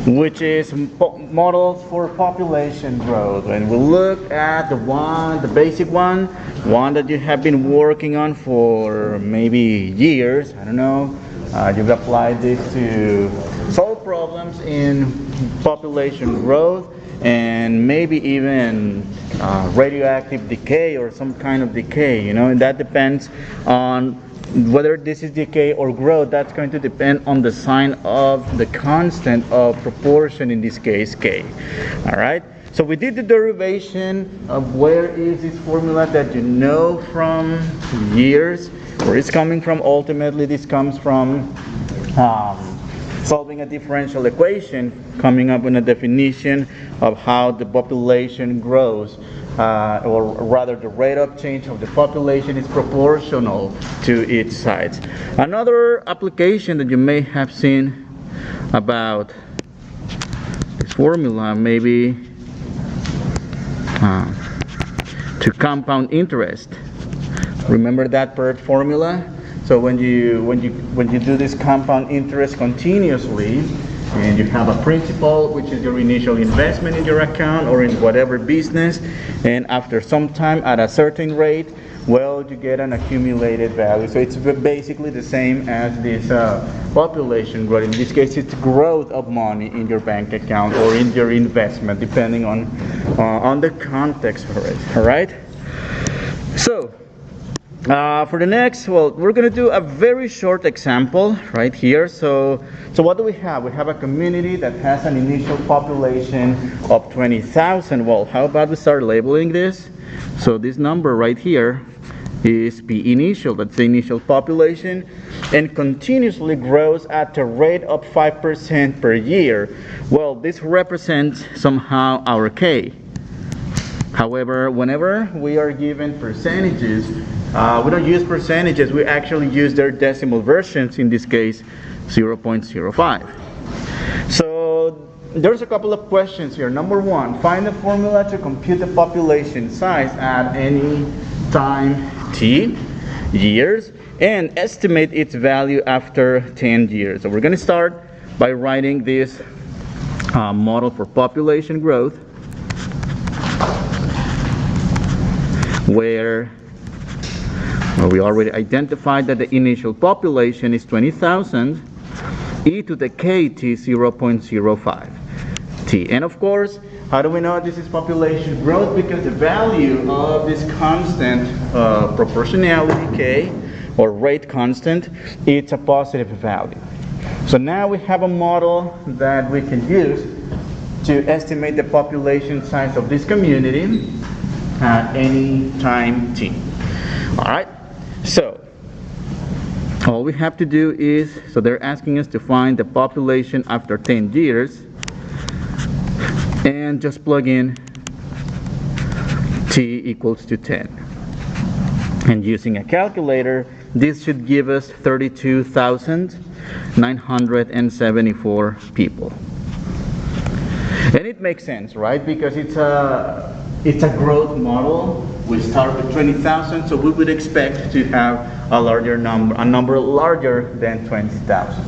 which is models for population growth. And we look at the basic one that you have been working on for maybe years. I don't know. You've applied this to solve problems in population growth and maybe even radioactive decay or some kind of decay, you know, and that depends on whether this is decay or growth. That's going to depend on the sign of the constant of proportion, in this case k. All right, so we did the derivation of where is this formula that you know from years, where it's coming from. Ultimately this comes from solving a differential equation, coming up with a definition of how the population grows, or rather the rate of change of the population is proportional to its size. Another application that you may have seen about this formula maybe to compound interest. Remember that PERT formula? So when you do this compound interest continuously, and you have a principal, which is your initial investment in your account or in whatever business, and after some time at a certain rate, well, you get an accumulated value. So it's basically the same as this population growth. In this case, it's growth of money in your bank account or in your investment, depending on the context for it. All right. So for the next, well, we're going to do a very short example right here. So what do we have? We have a community that has an initial population of 20,000. Well, how about we start labeling this? So this number right here is P initial, that's the initial population, and continuously grows at a rate of 5% per year. Well, this represents somehow our K. However, whenever we are given percentages, we don't use percentages, we actually use their decimal versions, in this case 0.05. So there's a couple of questions here. Number one, find the formula to compute the population size at any time t years and estimate its value after 10 years. So we're going to start by writing this model for population growth, where we already identified that the initial population is 20,000, e to the kt 0.05 t. And of course, how do we know this is population growth? Because the value of this constant proportionality k, or rate constant, it's a positive value. So now we have a model that we can use to estimate the population size of this community at any time t. All right. So all we have to do is, so they're asking us to find the population after 10 years, and just plug in t equals to 10. And using a calculator, this should give us 32,974 people. And it makes sense, right? Because it's a growth model. We start with 20,000, so we would expect to have a larger number, a number larger than 20,000.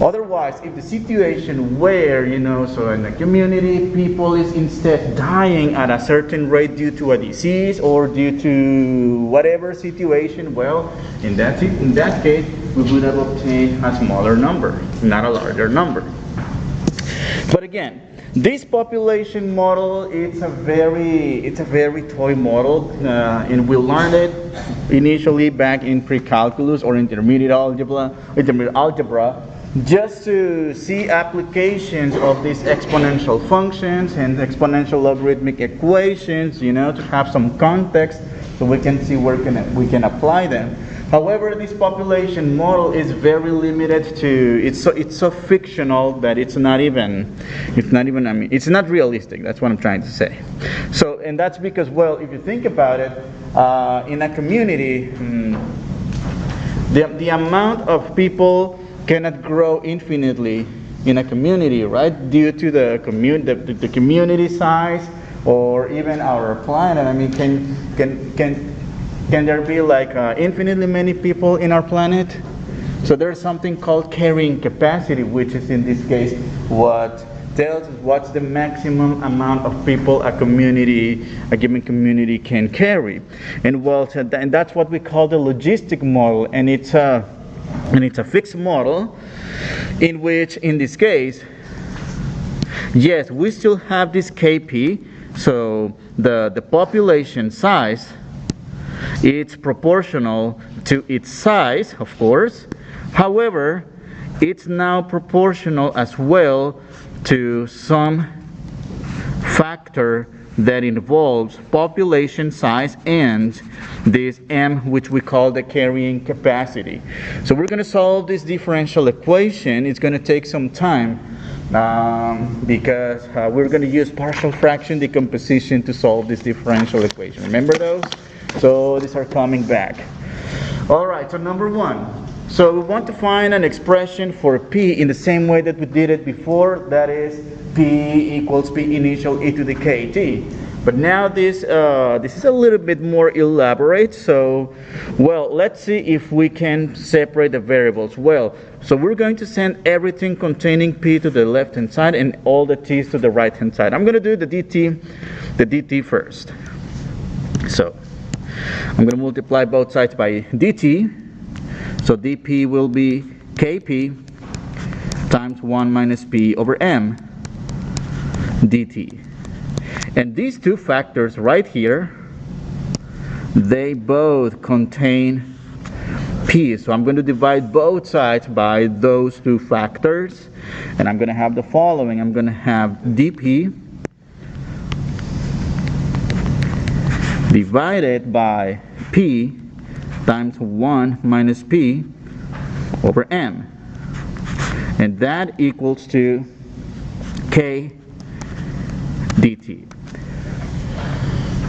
Otherwise, if the situation where, you know, so in the community, people is instead dying at a certain rate due to a disease or due to whatever situation, well, in that case, we would have obtained a smaller number, not a larger number. But again, this population model, it's a very toy model, and we learned it initially back in pre-calculus or intermediate algebra, just to see applications of these exponential functions and exponential logarithmic equations, you know, to have some context so we can see where we can apply them. However, this population model is very limited to, it's so fictional that it's not realistic. That's what I'm trying to say. So, and that's because, well, if you think about it, in a community, the amount of people cannot grow infinitely in a community, right? Due to the community size, or even our planet. I mean, can there be like infinitely many people in our planet? So there's something called carrying capacity, which is in this case what tells us what's the maximum amount of people a given community can carry. And well, and that's what we call the logistic model, and it's a fixed model in which, in this case, yes, we still have this KP, so the population size, it's proportional to its size, of course. However, it's now proportional as well to some factor that involves population size and this M, which we call the carrying capacity. So we're going to solve this differential equation. It's going to take some time because we're going to use partial fraction decomposition to solve this differential equation. Remember those? So these are coming back. All right, so number one. So we want to find an expression for P in the same way that we did it before. That is P equals P initial e to the KT. But now this is a little bit more elaborate. So, well, let's see if we can separate the variables. Well, so we're going to send everything containing P to the left-hand side and all the T's to the right-hand side. I'm going to do the dt first. So I'm going to multiply both sides by dt. So dp will be kp times 1 minus p over m dt. And these two factors right here, they both contain p. So I'm going to divide both sides by those two factors. And I'm going to have the following. I'm going to have dp divided by p times 1 minus p over m, and that equals to k dt.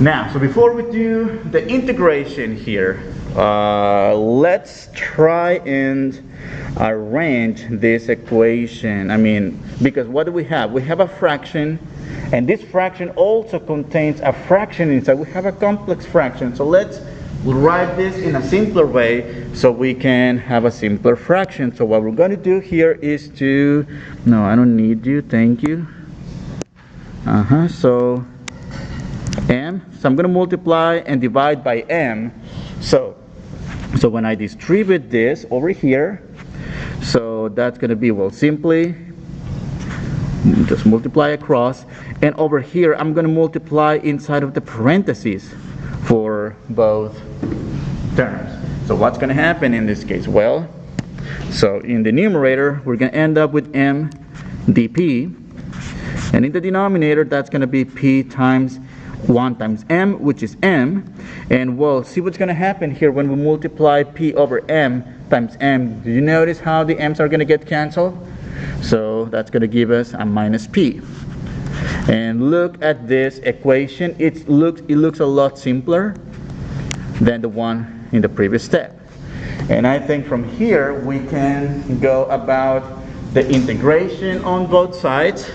Now, so before we do the integration here, let's try and arrange this equation. I mean, because what do we have? We have a fraction, and this fraction also contains a fraction inside. We have a complex fraction. So let's write this in a simpler way so we can have a simpler fraction. So what we're going to do here is to, no, I don't need you, thank you. So m, so I'm going to multiply and divide by m. So when I distribute this over here, so that's going to be, well, simply just multiply across, and over here I'm going to multiply inside of the parentheses for both terms. So what's going to happen in this case? Well, so in the numerator we're going to end up with m dp, and in the denominator that's going to be p times 1 times m, which is m. And well, see what's going to happen here when we multiply p over m times m. Do you notice how the m's are going to get canceled? So that's going to give us a minus p. And look at this equation. It looks a lot simpler than the one in the previous step. And I think from here we can go about the integration on both sides.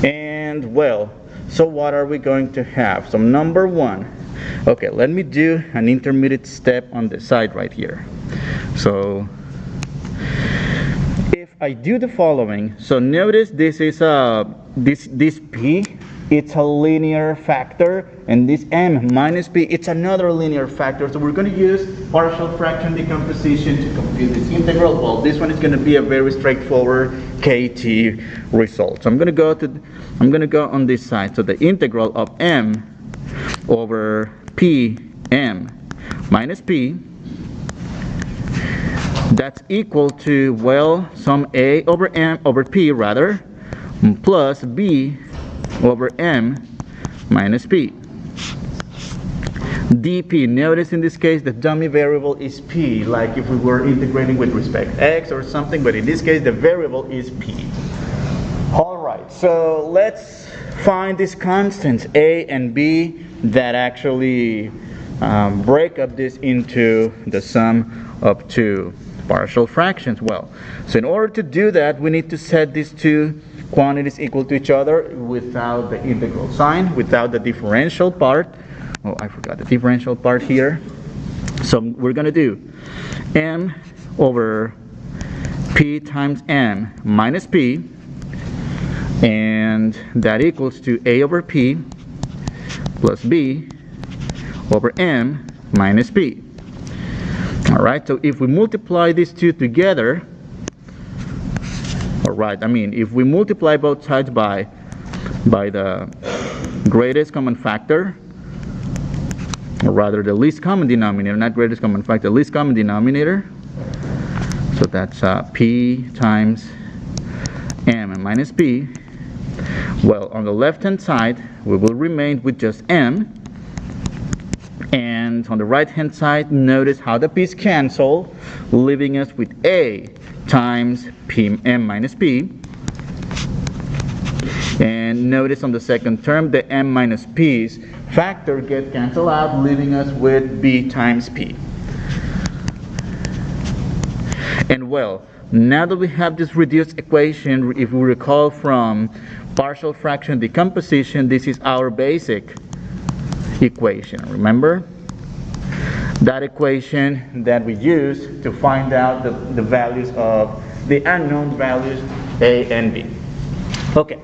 And well, so what are we going to have? So number one, okay, let me do an intermediate step on the side right here. So I do the following. So notice this is this p, it's a linear factor, and this m minus p, it's another linear factor. So we're going to use partial fraction decomposition to compute this integral. Well, this one is going to be a very straightforward KT result. So I'm going to go on this side. So the integral of m over p m minus p, that's equal to, well, some a over m over p rather, plus b over m minus p. dp, notice in this case the dummy variable is p, like if we were integrating with respect to x or something, but in this case the variable is p. Alright, so let's find these constants a and b that actually break up this into the sum of two partial fractions. Well, so in order to do that, we need to set these two quantities equal to each other without the integral sign, without the differential part. Oh, I forgot the differential part here. So we're going to do m over p times m minus p, and that equals to a over p plus b over m minus p. Alright, so if we multiply these two together, if we multiply both sides by the greatest common factor, or rather the least common denominator, not greatest common factor, least common denominator, so that's p times m minus p. Well, on the left hand side we will remain with just m, and on the right hand side, notice how the p's cancel, leaving us with a times m minus p. And notice on the second term, the m minus p's factor gets canceled out, leaving us with b times p. And well, now that we have this reduced equation, if we recall from partial fraction decomposition, this is our basic equation. Remember? That equation that we use to find out the values of the unknown values a and b. Okay,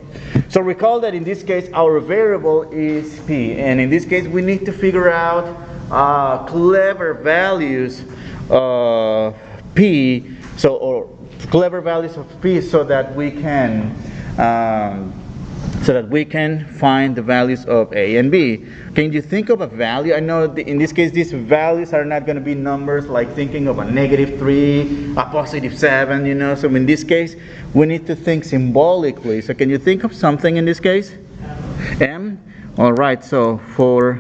so recall that in this case our variable is p, and in this case we need to figure out clever values of p, or clever values of p, so that we can find the values of a and b. Can you think of a value? I know in this case these values are not going to be numbers like thinking of a -3, a +7, you know. So in this case we need to think symbolically. So can you think of something in this case? M? Alright, so for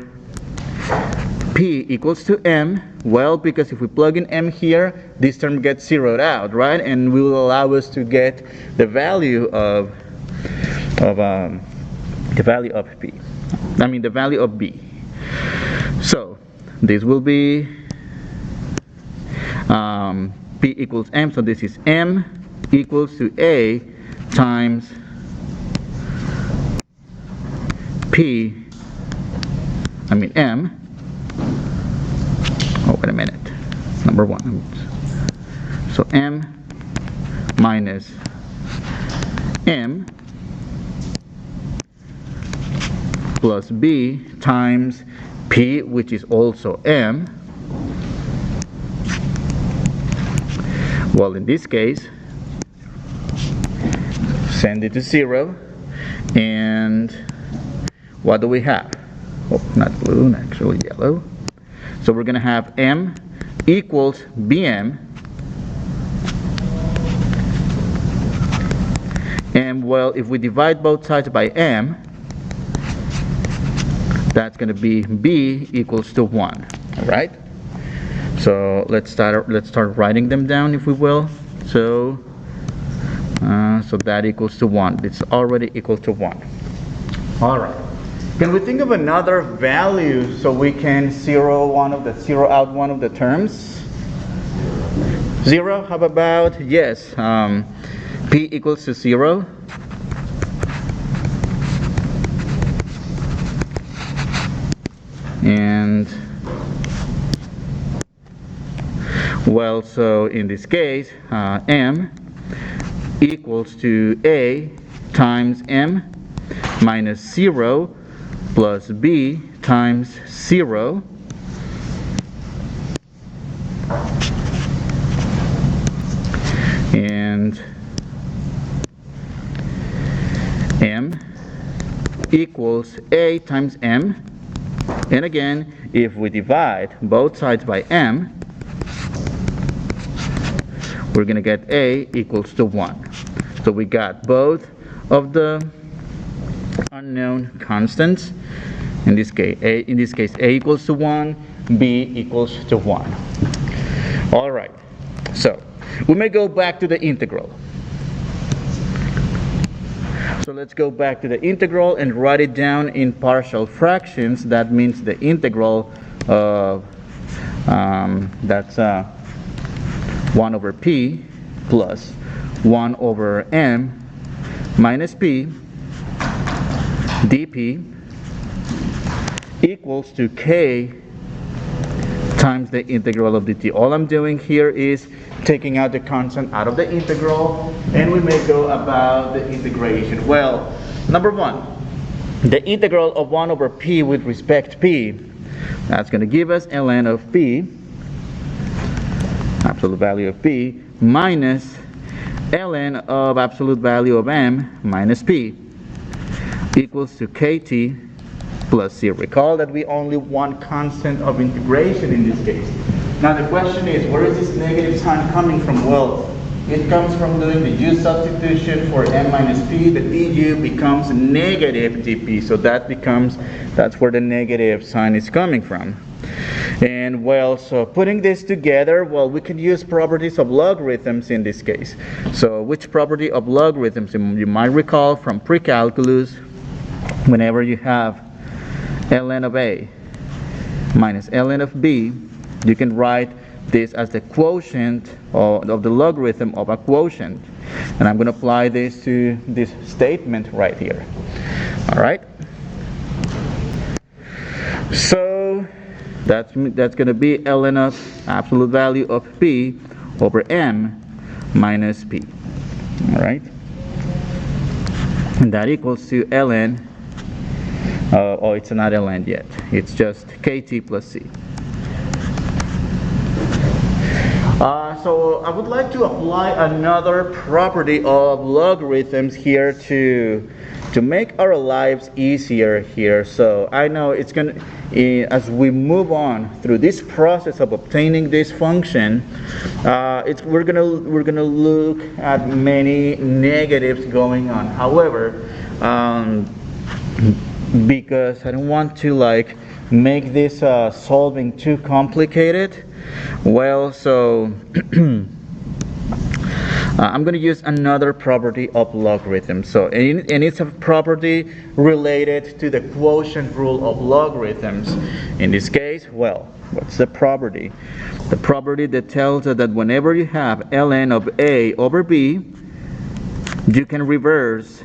p equals to m, well, because if we plug in m here, this term gets zeroed out, right? And will allow us to get the value of p. The value of b. So this will be p equals m, so this is m equals to a times m. Oh, wait a minute. Number one. So m minus m plus b times p, which is also m. Well, in this case, send it to 0, and what do we have? Oh, not blue, actually yellow. So we're going to have m equals bm, and well, if we divide both sides by m, that's going to be b equals to 1. All right. So let's start writing them down, if we will. So that equals to 1. It's already equal to 1. All right. Can we think of another value so we can zero out one of the terms? 0. How about, yes, p equals to 0. And well, so in this case, m equals to a times m minus 0 plus b times 0. And m equals a times m. And again, if we divide both sides by m, we're going to get a equals to 1. So we got both of the unknown constants. In this case, a equals to 1, b equals to 1. All right. So we may go back to the integral. So let's go back to the integral and write it down in partial fractions. That means the integral of that's 1 over p plus 1 over m minus p dp equals to k times the integral of dt. All I'm doing here is taking out the constant out of the integral, and we may go about the integration. Well, number one, the integral of 1 over p with respect to p, that's going to give us ln of p, absolute value of p, minus ln of absolute value of m minus p equals to kt plus c. Recall that we only want constant of integration in this case. Now the question is, where is this negative sign coming from? Well, it comes from doing the u substitution for m minus p. The du becomes negative dp, so that's where the negative sign is coming from. And well, so putting this together, well, we can use properties of logarithms in this case. So which property of logarithms? You might recall from pre-calculus, whenever you have ln of a minus ln of b, you can write this as the quotient of the logarithm of a quotient. And I'm going to apply this to this statement right here. All right? So that's going to be ln of absolute value of p over m minus p. All right? And that equals to ln, oh, it's not ln yet. It's just kt plus c. So I would like to apply another property of logarithms here to make our lives easier here. So I know it's going to, as we move on through this process of obtaining this function, we're gonna look at many negatives going on. However, because I don't want to like make this solving too complicated, well, so I'm going to use another property of logarithms. So, and it's a property related to the quotient rule of logarithms. In this case, well, what's the property? The property that tells us that whenever you have ln of a over b, you can reverse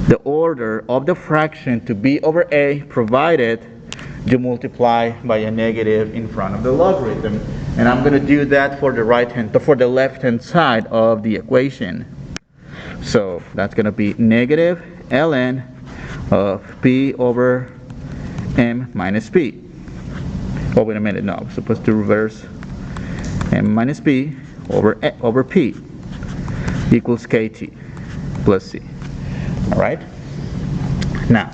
the order of the fraction to b over a, provided you multiply by a negative in front of the logarithm. And I'm going to do that for the left hand side of the equation. So that's going to be negative ln of p over m minus p. Oh, wait a minute, no, I'm supposed to reverse m minus p over p equals kt plus c. All right? Now,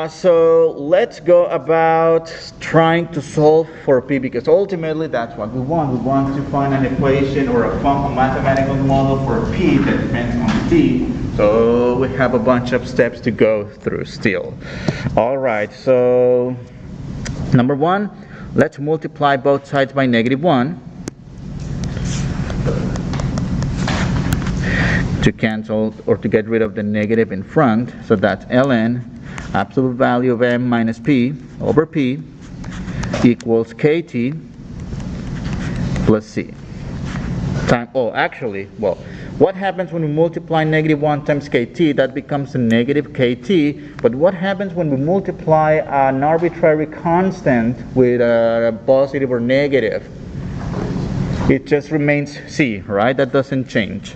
so let's go about trying to solve for p, because ultimately that's what we want. We want to find an equation or a mathematical model for p that depends on t. So we have a bunch of steps to go through still. All right, so number one, let's multiply both sides by -1 to cancel or to get rid of the negative in front. So that's ln absolute value of m minus p over p equals kt plus c. Well, what happens when we multiply -1 times kt? That becomes a negative kt. But what happens when we multiply an arbitrary constant with a positive or negative? It just remains c, right? That doesn't change.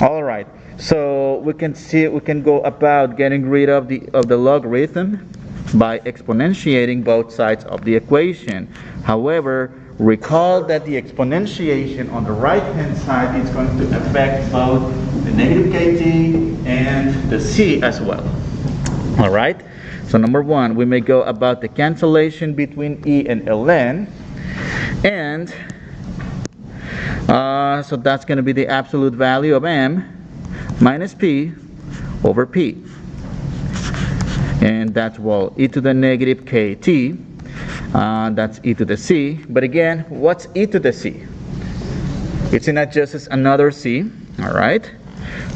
All right. So we can go about getting rid of the logarithm by exponentiating both sides of the equation. However, recall that the exponentiation on the right hand side is going to affect both the negative kt and the c as well. All right. So number one, we may go about the cancellation between e and ln, and so that's going to be the absolute value of m minus p over p, and that's, well, e to the negative kt, that's e to the c. But again, what's e to the c? It's not just another c. All right,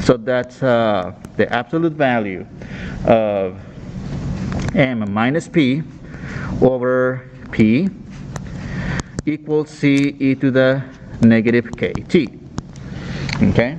so that's the absolute value of m minus p over p equals c e to the negative kt. Okay.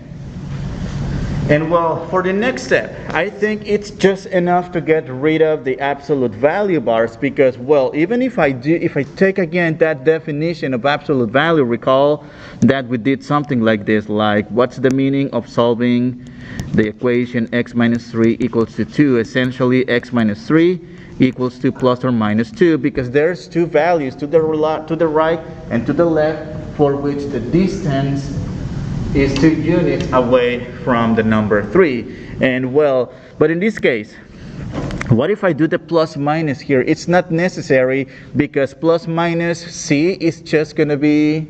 And well, for the next step, I think it's just enough to get rid of the absolute value bars, because well, even if I take again that definition of absolute value, recall that we did something like this, like what's the meaning of solving the equation x minus 3 equals to 2? Essentially x minus 3 equals to plus or minus 2, because there's two values to the right and to the left for which the distance is 2 units away from the number 3. And well, but in this case, what if I do the plus minus here? It's not necessary, because plus minus c is just going to be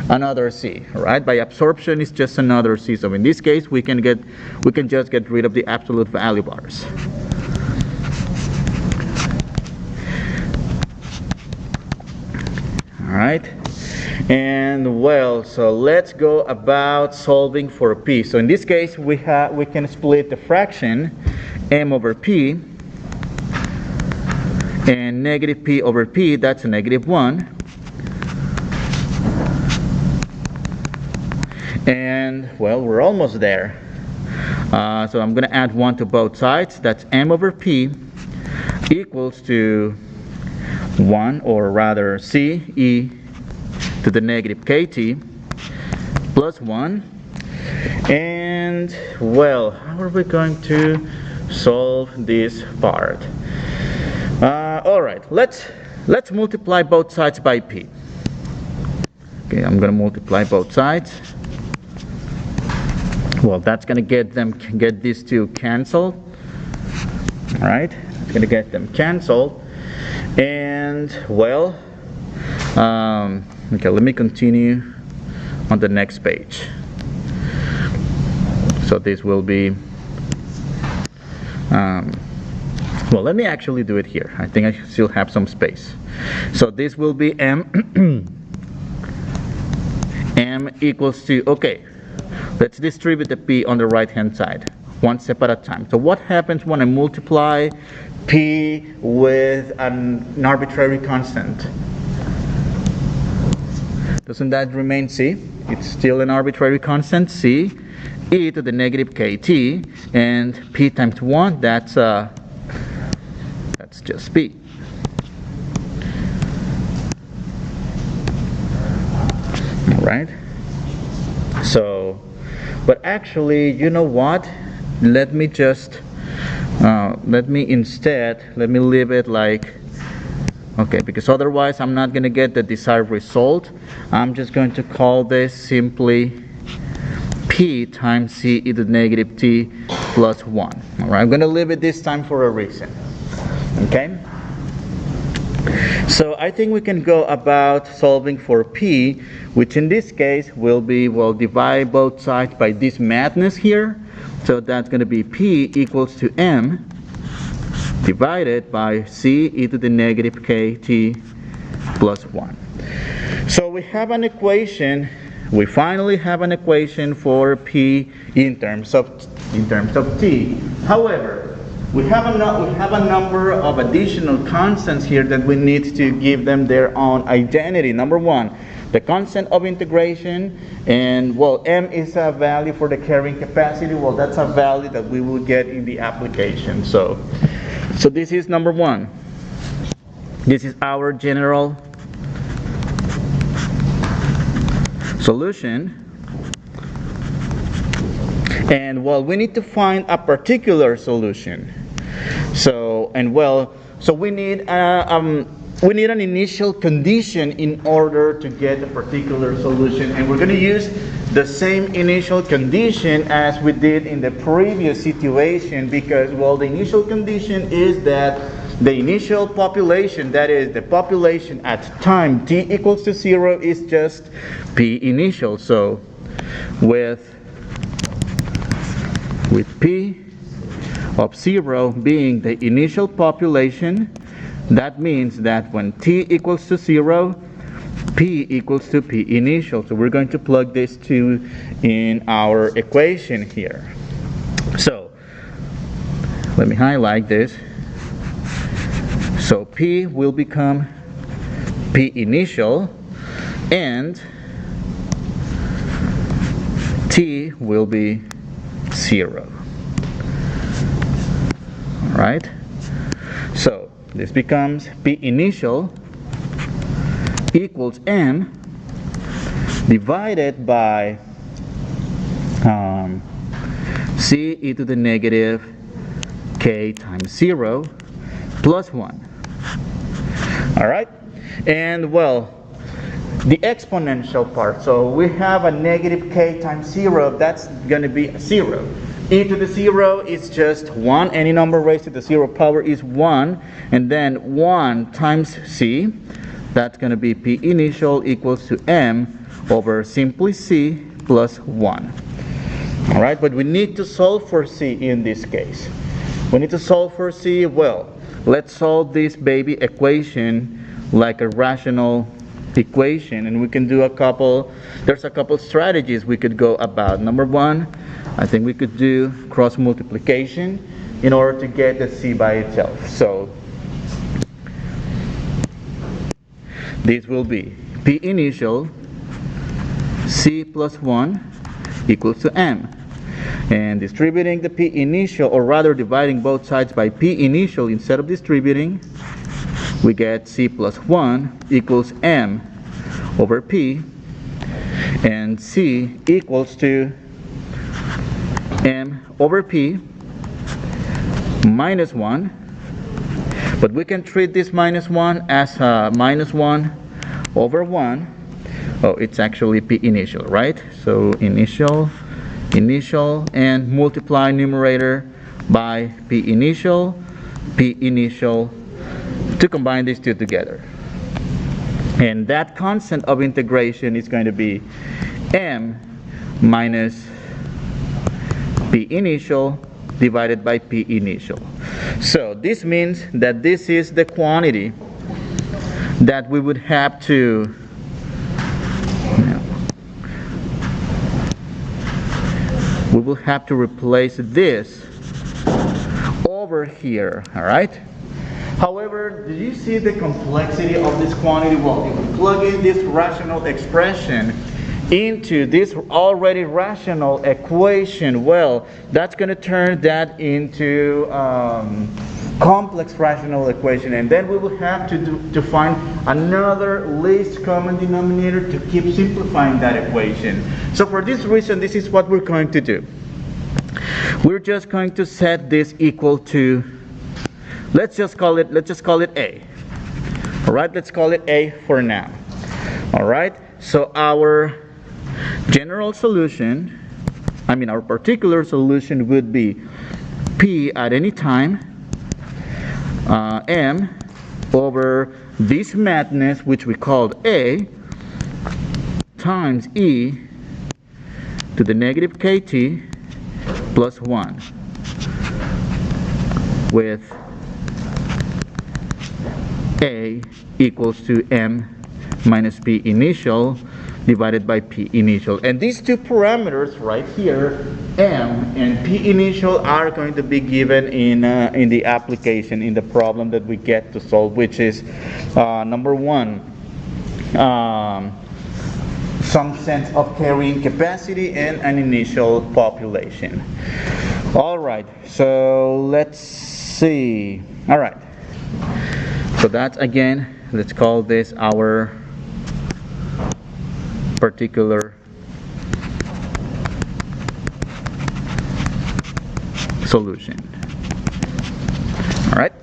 another c, right? By absorption, it's just another c. So in this case, we can just get rid of the absolute value bars. All right. And well, so let's go about solving for p. So in this case, we can split the fraction m over p, and negative p over p, that's a negative 1. And well, we're almost there. So I'm going to add 1 to both sides. That's m over p equals to 1, or rather c e to the negative kt plus 1. And well, how are we going to solve this part? All right, let's multiply both sides by p. Okay, I'm going to multiply both sides. Well, that's going to get these two canceled. All right, it's going to get them canceled. And well, okay, let me continue on the next page. So this will be, well, let me actually do it here. I think I still have some space. So this will be m, m equals to, okay, let's distribute the p on the right hand side, one step at a time. So what happens when I multiply p with an arbitrary constant? Doesn't that remain c? It's still an arbitrary constant, c e to the negative kt, and p times 1, that's just p. All right. So, but actually, you know what? Let me leave it like, okay, because otherwise I'm not going to get the desired result. I'm just going to call this simply p times c e to the negative t plus 1. All right, I'm going to leave it this time for a reason. Okay? So I think we can go about solving for p, which in this case will be, well, divide both sides by this madness here. So that's going to be p equals to m divided by c e to the negative kt plus 1. So we have an equation. We finally have an equation for p in terms of t. However, we have a number of additional constants here that we need to give them their own identity. Number 1, the constant of integration, and well, m is a value for the carrying capacity. Well, that's a value that we will get in the application. So this is number 1. This is our general solution. And well, we need to find a particular solution. So we need an initial condition in order to get a particular solution, and we're going to use the same initial condition as we did in the previous situation, because well, the initial condition is that the initial population, that is the population at time t equals to 0, is just p initial. So with p of 0 being the initial population, that means that when t equals to 0, p equals to p initial. So we're going to plug these two in our equation here. So let me highlight this. So p will become p initial, and t will be 0. Alright, so this becomes P initial equals M divided by C e to the negative K times 0 plus 1. Alright, and well, the exponential part, so we have a negative K times 0, that's going to be 0. E to the 0 is just 1, any number raised to the 0 power is 1, and then 1 times C, that's going to be P initial equals to M over simply C plus 1. Alright, but we need to solve for C in this case. We need to solve for C. Well, let's solve this baby equation like a rational equation, and we can do there's a couple strategies we could go about. Number one, I think we could do cross multiplication in order to get the C by itself. So this will be P initial C plus 1 equals to M, and distributing the P initial, or rather dividing both sides by P initial instead of distributing, we get C plus 1 equals M over P, and C equals to M over P minus 1, but we can treat this minus 1 as minus 1 over 1. Oh, it's actually P initial, right? So initial, and multiply numerator by P initial, to combine these two together. And that constant of integration is going to be M minus P initial divided by P initial. So this means that this is the quantity that we would have to replace this over here. Alright? However, do you see the complexity of this quantity? Well, if we plug in this rational expression into this already rational equation, well, that's going to turn that into complex rational equation, and then we will have to find another least common denominator to keep simplifying that equation. So for this reason, this is what we're going to do. We're just going to set this equal to, let's just call it A. All right, let's call it A for now. All right, so our general solution, our particular solution would be P at any time M over this madness, which we called A, times E to the negative KT plus 1, with A equals to M minus P initial divided by P initial. And these two parameters right here, M and P initial, are going to be given in the application, in the problem that we get to solve, which is number one, some sense of carrying capacity and an initial population. Alright, so let's see. Alright, so that's, again, let's call this our particular solution. Alright,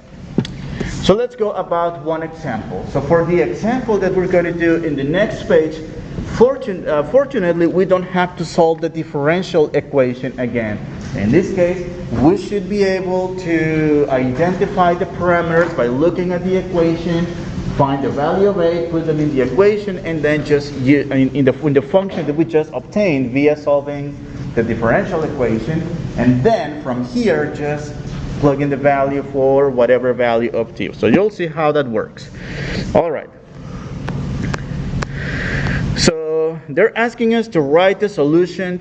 so let's go about one example. So for the example that we're going to do in the next page, fortunately we don't have to solve the differential equation again. In this case, we should be able to identify the parameters by looking at the equation, find the value of A, put them in the equation, and then just in the function that we just obtained via solving the differential equation, and then from here just plug in the value for whatever value of t. So you'll see how that works. Alright, so they're asking us to write the solution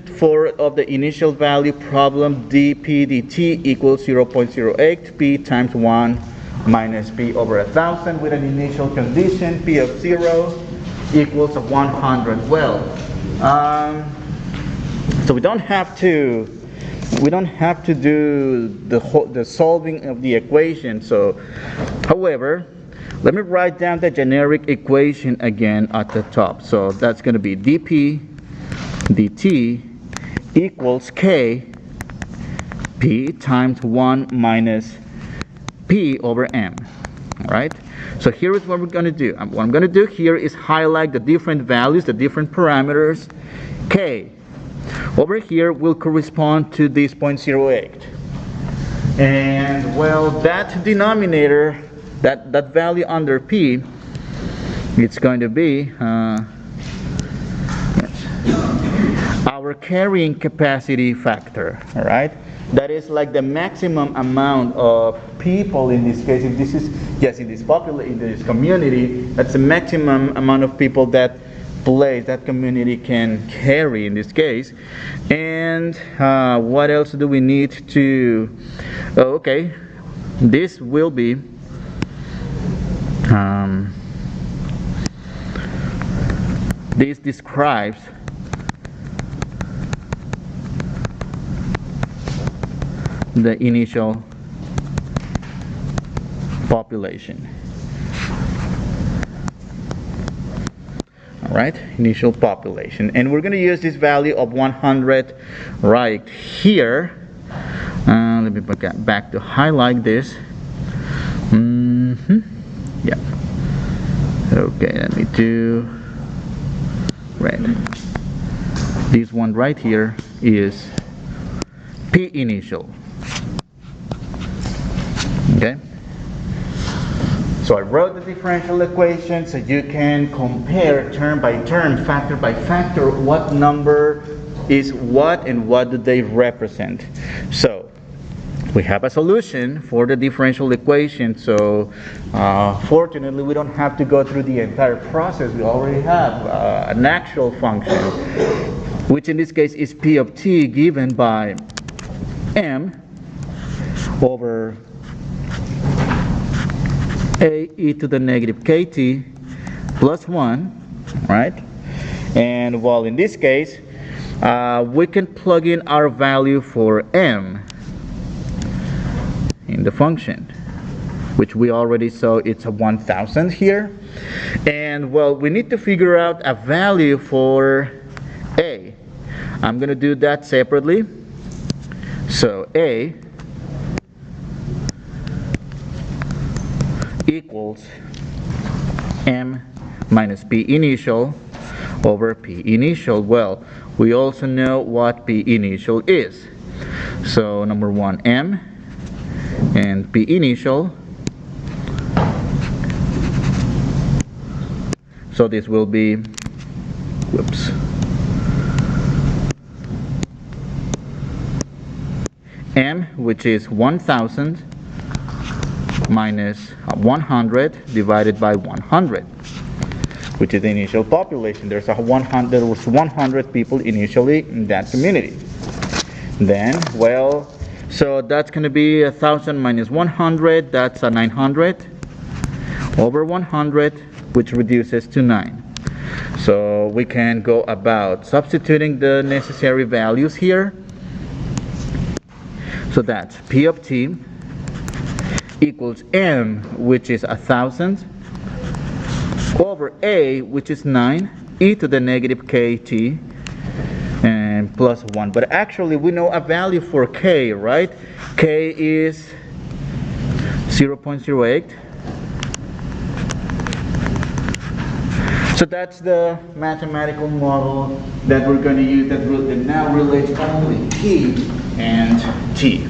of the initial value problem dp dt equals 0.08 p times 1 minus p over 1,000 with an initial condition p of 0 equals 100. Well, so we don't have to we don't have to do the solving of the equation. So, however, let me write down the generic equation again at the top. So that's going to be dp dt equals k p times 1 minus p over m. All right. So here is what we're going to do. What I'm going to do here is highlight the different values, the different parameters. K over here will correspond to this 0.08. And well, that denominator, that value under P, it's going to be our carrying capacity factor. All right. That is like the maximum amount of people in this case. If this is, yes, in this community, that's the maximum amount of people that that community can carry in this case. And what else do we need to, oh, okay, this will be this describes the initial population. All right, initial population, and we're going to use this value of 100 right here. Let me get back to highlight this. Yeah. Okay, let me do red. This one right here is P initial. Okay. So I wrote the differential equation so you can compare term by term, factor by factor, what number is what and what do they represent. So we have a solution for the differential equation. So fortunately we don't have to go through the entire process. We already have an actual function, which in this case is P of t given by m over a e to the negative kt plus 1, right? And well, in this case, we can plug in our value for m in the function, which we already saw it's a 1000 here. And well, we need to figure out a value for a. I'm going to do that separately. So a equals m minus p initial over p initial. Well, we also know what p initial is. So number one, m and p initial. So this will be, whoops, m, which is 1000 minus 100 divided by 100, which is the initial population. There was 100 people initially in that community. Then, well, so that's going to be 1000 minus 100, that's a 900 over 100, which reduces to 9. So we can go about substituting the necessary values here. So that's P of t equals m, which is 1000, over a, which is 9, e to the negative kt, and plus 1. But actually we know a value for k, right? K is 0.08. So that's the mathematical model that we're going to use that now relates only p and t.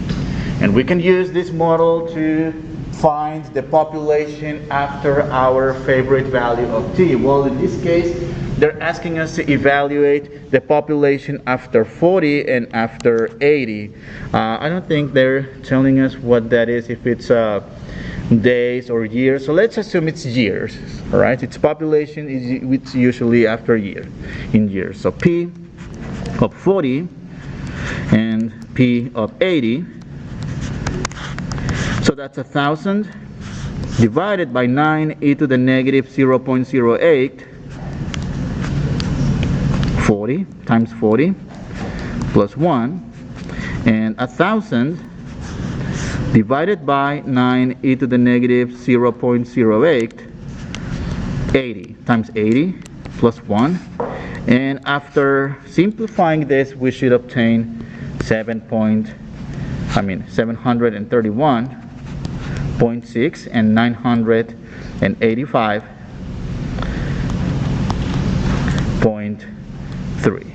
And we can use this model to find the population after our favorite value of t. Well, in this case, they're asking us to evaluate the population after 40 and after 80. I don't think they're telling us what that is, if it's days or years. So let's assume it's years. All right, its population it's usually after year, in years. So P of 40 and P of 80. So that's 1000 divided by 9 e to the negative 0.08, 40 times 40 plus 1. And 1,000 divided by 9 e to the negative 0.08, 80 times 80 plus 1. And after simplifying this, we should obtain 731.6 and 985.3.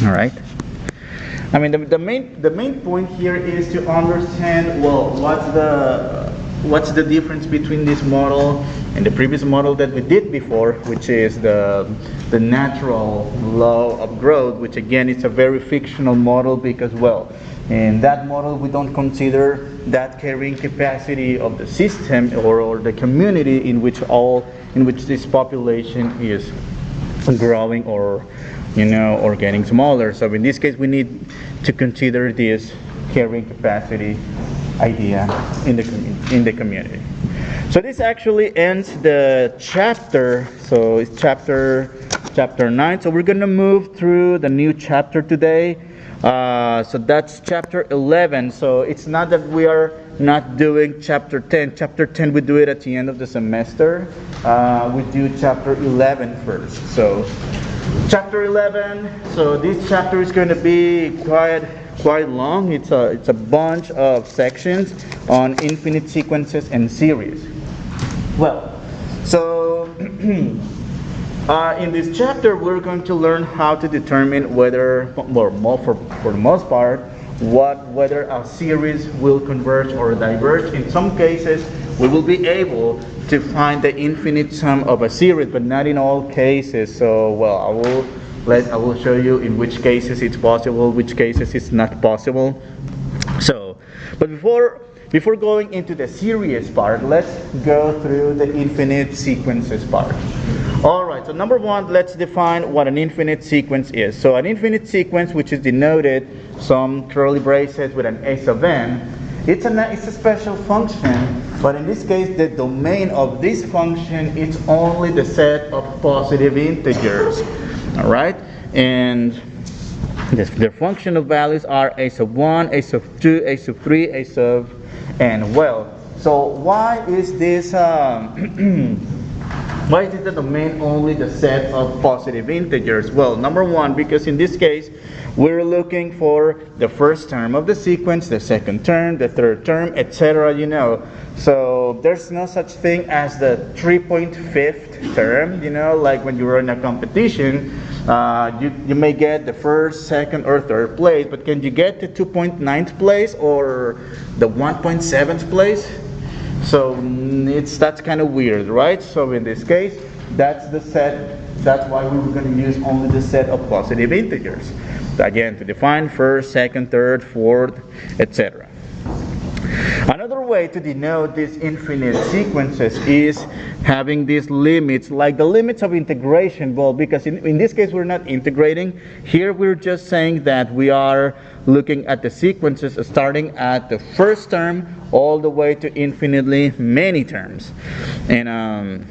All right. I mean, the main point here is to understand, well, what's the difference between this model and the previous model that we did before, which is the natural law of growth, which again is a very fictional model because, well, in that model we don't consider that carrying capacity of the system or the community in which this population is growing or getting smaller. So in this case we need to consider this carrying capacity idea in the community. So this actually ends the chapter. So it's chapter 9. So we're going to move through the new chapter today. So that's chapter 11. So it's not that we are not doing chapter 10. Chapter 10 we do it at the end of the semester. We do chapter 11 first. So chapter 11. So this chapter is going to be quite long. It's a bunch of sections on infinite sequences and series. Well, so in this chapter we're going to learn how to determine whether, for the most part, whether a series will converge or diverge. In some cases we will be able to find the infinite sum of a series, but not in all cases. So, well, I will show you in which cases it's possible, which cases it's not possible. So, but before going into the series part, let's go through the infinite sequences part. Alright, so number one, let's define what an infinite sequence is. So an infinite sequence, which is denoted some curly braces with an s of n, it's a special function, but in this case the domain of this function is only the set of positive integers. Alright, and the function of values are a sub 1, a sub 2, a sub 3, a sub n. Well, so why is this why is the domain only the set of positive integers? Well, number one, because in this case we're looking for the first term of the sequence, the second term, the third term, etc. So there's no such thing as the 3.5th term, like when you are in a competition, you may get the first, second, or third place, but can you get the 2.9th place or the 1.7th place? So that's kind of weird, right? So in this case, that's the set. That's why we were going to use only the set of positive integers. Again, to define first, second, third, fourth, etc. Another way to denote these infinite sequences is having these limits, like the limits of integration. Well, because in this case we're not integrating. Here we're just saying that we are looking at the sequences starting at the first term all the way to infinitely many terms. And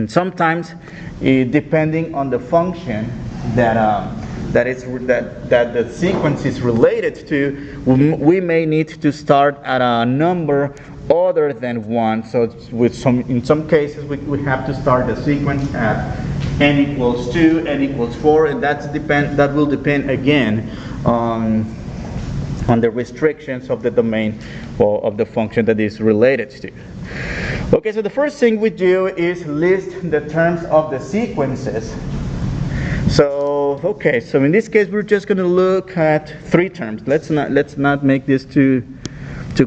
sometimes, depending on the function that the sequence is related to, we may need to start at a number other than 1. So in some cases we have to start the sequence at n equals 2, n equals 4, and that will depend again on the restrictions of the domain or of the function that is related to. Okay, so the first thing we do is list the terms of the sequences. So in this case we're just going to look at 3 terms. Let's not make this too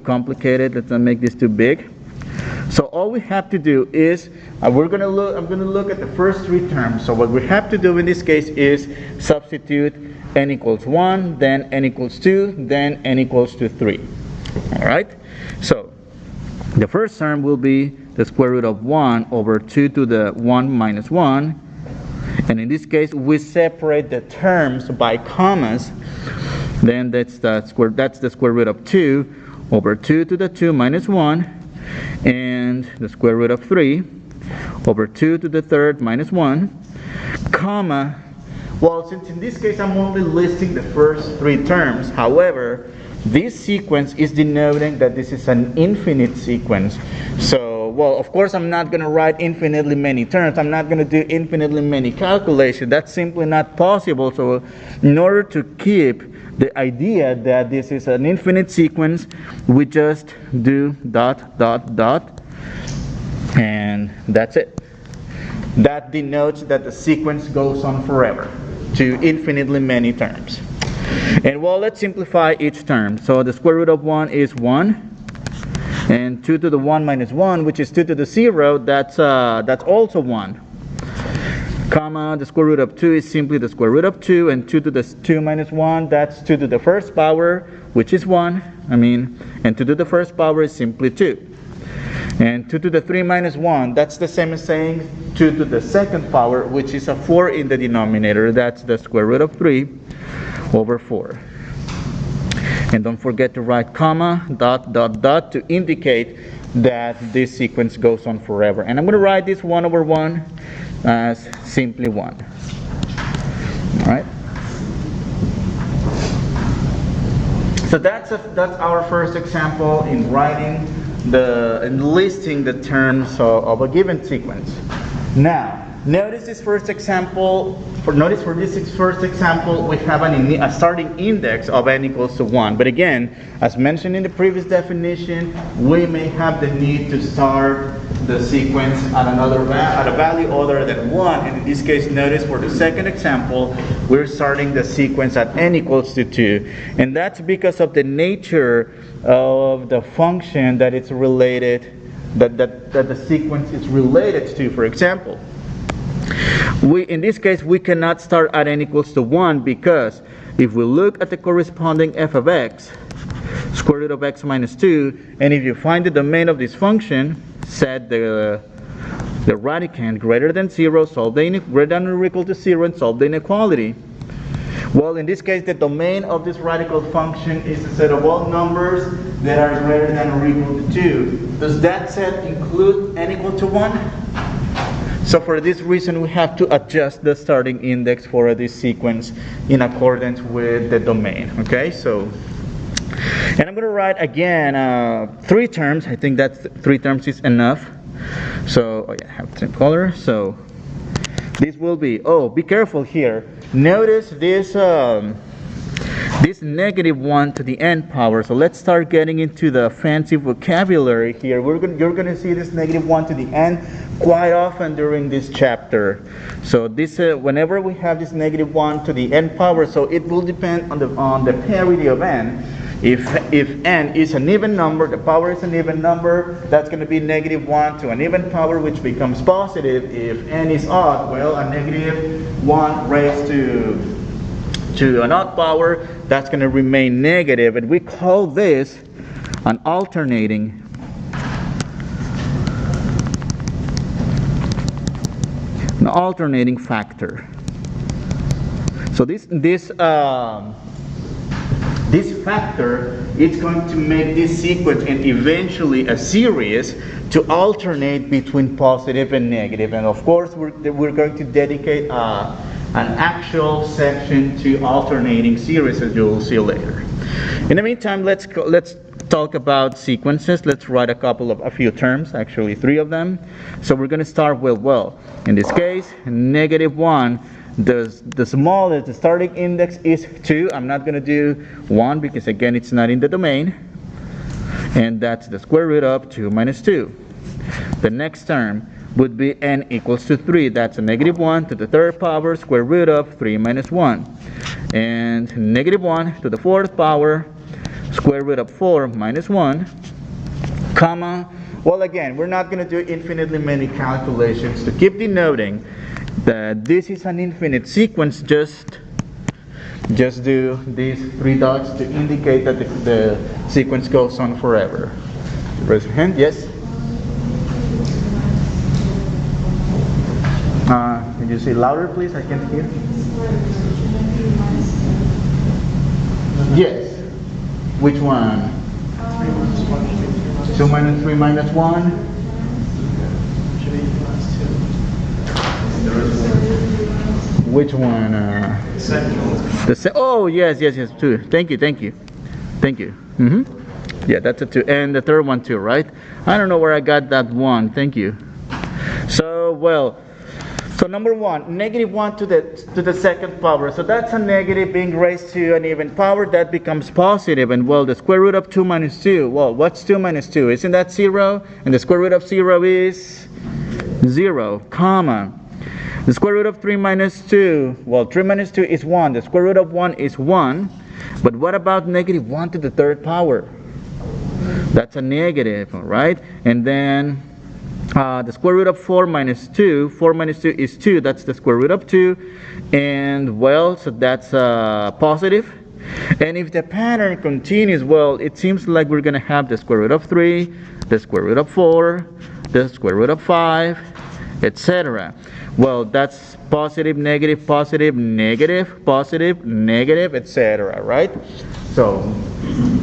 complicated. Let's not make this too big. So all we have to do is I'm going to look at the first 3 terms. So what we have to do in this case is substitute n equals 1, then n equals 2, then n equals to 3. All right. So the first term will be the square root of 1 over 2 to the 1 minus 1. And in this case, we separate the terms by commas. Then that's the square root of 2 over 2 to the 2 minus 1. And the square root of 3 over 2 to the third minus 1. Comma, Well, since in this case I'm only listing the first three terms, however, this sequence is denoting that this is an infinite sequence. So, well, of course I'm not going to write infinitely many terms. I'm not going to do infinitely many calculations. That's simply not possible. So, in order to keep the idea that this is an infinite sequence, we just do dot, dot, dot, and that's it. That denotes that the sequence goes on forever to infinitely many terms. And well, let's simplify each term. So the square root of 1 is 1. And 2 to the 1 minus 1, which is 2 to the 0, that's also 1. Comma, the square root of 2 is simply the square root of 2. And 2 to the 2 minus 1, that's 2 to the first power, which is 1. And 2 to the first power is simply 2. And 2 to the 3 minus 1, that's the same as saying 2 to the second power, which is a 4 in the denominator. That's the square root of 3 over 4. And don't forget to write comma, dot, dot, dot to indicate that this sequence goes on forever. And I'm going to write this 1 over 1 as simply 1. Alright? So that's our first example in writing and listing the terms of a given sequence. Now, notice this first example. For this first example, we have a starting index of n equals to 1. But again, as mentioned in the previous definition, we may have the need to start the sequence at a value other than 1. And in this case, notice for the second example, we're starting the sequence at n equals to 2. And that's because of the nature of the function that it's related, that the sequence is related to. For example, in this case, we cannot start at n equals to 1 because if we look at the corresponding f of x, square root of x minus 2, and if you find the domain of this function, set the radicand greater than 0, solve the greater than or equal to 0, and solve the inequality. Well, in this case, the domain of this radical function is a set of all numbers that are greater than or equal to 2. Does that set include n equal to 1? So for this reason, we have to adjust the starting index for this sequence in accordance with the domain. Okay, so, and I'm going to write again 3 terms. I think that 3 terms is enough. So, oh yeah, I have the same color. So this will be, be careful here. Notice this this negative 1 to the n power. So let's start getting into the fancy vocabulary here. You're going to see this negative 1 to the n quite often during this chapter. So this whenever we have this negative 1 to the n power, so it will depend on the parity of n. If n is an even number, the power is an even number, that's going to be negative 1 to an even power, which becomes positive. If n is odd, well, a negative 1 raised to an odd power, that's going to remain negative. And we call this an alternating factor. So this factor is going to make this sequence and eventually a series to alternate between positive and negative. And of course, we're going to dedicate an actual section to alternating series, as you'll see later. In the meantime, let's talk about sequences. Let's write a few terms, actually 3 of them. So we're going to start with, well, in this case, negative 1. The smallest, the starting index is 2. I'm not going to do 1 because again it's not in the domain. And that's the square root of 2 minus 2. The next term would be n equals to 3. That's a negative 1 to the 3rd power, square root of 3 minus 1. And negative 1 to the 4th power, square root of 4 minus 1, comma. Well, again, we're not going to do infinitely many calculations. To keep denoting that this is an infinite sequence, just do these 3 dots to indicate that the sequence goes on forever. Raise your hand. Yes? Can you say louder, please? I can't hear. Yes. Which one? 2 minus 3 minus 1? Which one? Oh, yes, 2. Thank you. Yeah, that's a 2. And the third one too, right? I don't know where I got that 1. Thank you. So, well, so number 1, -1 to the second power. So that's a negative being raised to an even power. That becomes positive. And well, the square root of 2 minus 2. Well, what's 2 minus 2? Isn't that 0? And the square root of 0 is 0, comma. The square root of 3 minus 2. Well, 3 minus 2 is 1. The square root of 1 is 1. But what about -1 to the third power? That's a negative, all right? And then the square root of 4 minus 2. 4 minus 2 is 2. That's the square root of 2. And well, so that's positive. And if the pattern continues, well, it seems like we're going to have the square root of 3, the square root of 4, the square root of 5, etc. Well, that's positive, negative, positive, negative, positive, negative, etc. Right? So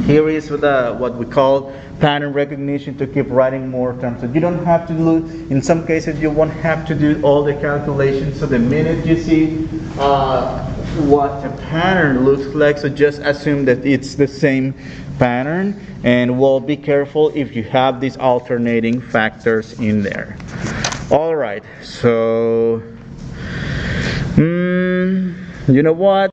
here is what we call pattern recognition to keep writing more terms. So you don't have to do, in some cases you won't have to do all the calculations. So the minute you see what the pattern looks like, so just assume that it's the same pattern, and well, be careful if you have these alternating factors in there. All right, so you know what?